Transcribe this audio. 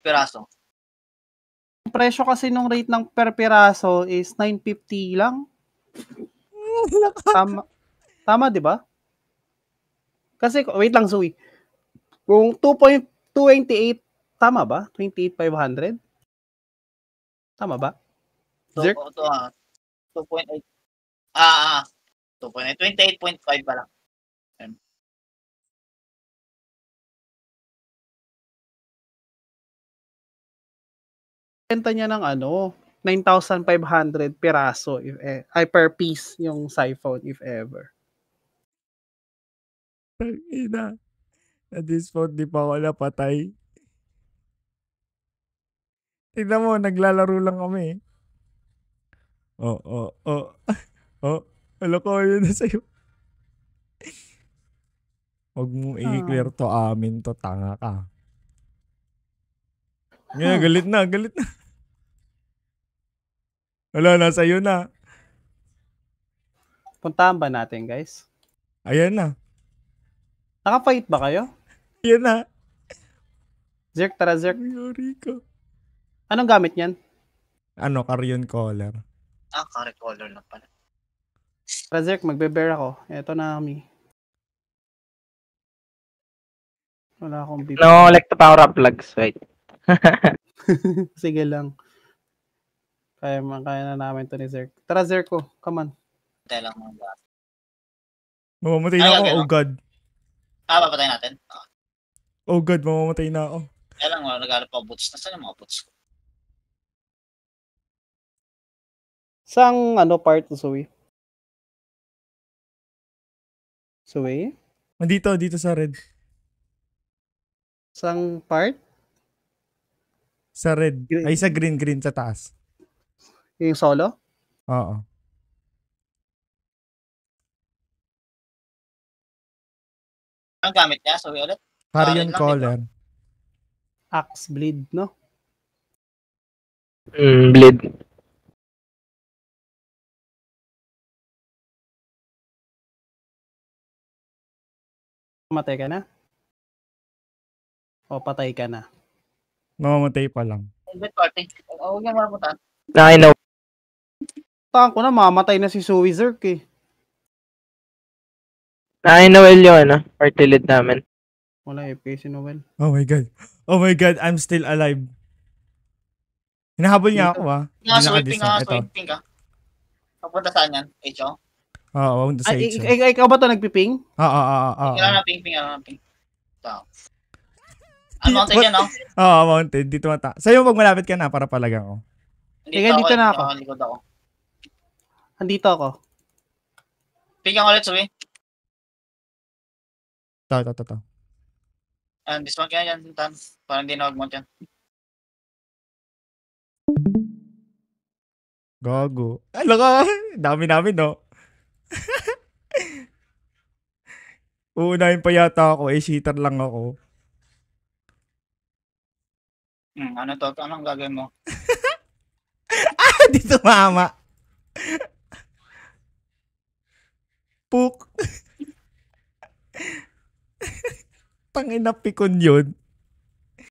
piraso. Ang presyo kasi nung rate ng per piraso is 950 lang. Tama 'di ba? Kasi wait lang, Zoe. Kung 2.228 tama ba? 28,500? Tama ba? Zerk? 2.8. 2.8. 28.5 pa lang. Benta niya ng 9,500 piraso per piece yung siphon if ever. Ina. At this point, di pa ako napatay. Tignan mo, naglalaro lang kami. Oh. Alam ko, yun na sa'yo. Huwag mo i-clear to amin to, tanga ka. Ngayon, galit na. Wala, nasa iyo na. Puntahan ba natin, guys? Ayan na. Naka-fight ba kayo? Ayan na. Zerk, tara Zerk. Yari ka. Anong gamit niyan? Carrion Caller. Carrion Caller lang pala. Tara Zerk, magbe-bear ako. Eto na kami. Wala akong bibig. No, like the power up plugs, wait. Sige lang. Kaya na namin to ni Zerk. Tara Zerk ko, come on. Tayo lang mga. Mamamatay na ako, oh God. Papatay natin? Oh God, mamamatay na ako. Kaya lang, nag-alap ako boots. Nasaan yung mga boots ko? Saang part, Zoe? Zoe? Dito sa red. Saang part? Sa red. Ay, sa green sa taas. Yung solo? Oo. Ang gamit niya, Zoe ulit? Carrion Caller. Axe bleed, no? Bleed. Matay ka na? O patay ka na? Mamamatay pa lang. Huwag niya maramutan. I know. Tahan ko na, mamatay na si Zoe Zerk eh. I know yun, party lead namin. Wala FP si Noel. Oh my God, I'm still alive. Hinahabol niya ako Sweeping ka. Papunta saan yan? H.O.? Oo, papunta sa H.O. Ikaw ba ito nagpiping? Oo. Kailangan na ping. Unmounted yan, no? Oo, mounted. Dito mata. Sa'yo pag malapit ka na, para palagang ko. Dito na ako. Likod ako. Andito ako. Ping ka ulit, Zoe. Ito. Dismount ka na dyan, Tan. Parang hindi na mag-mount yan. Gago. Alam ka, dami namin, no? Uunahin pa yata ako, cheater lang ako. Anong gagawin mo? Di tumama. Puk. Tangina pikon yun.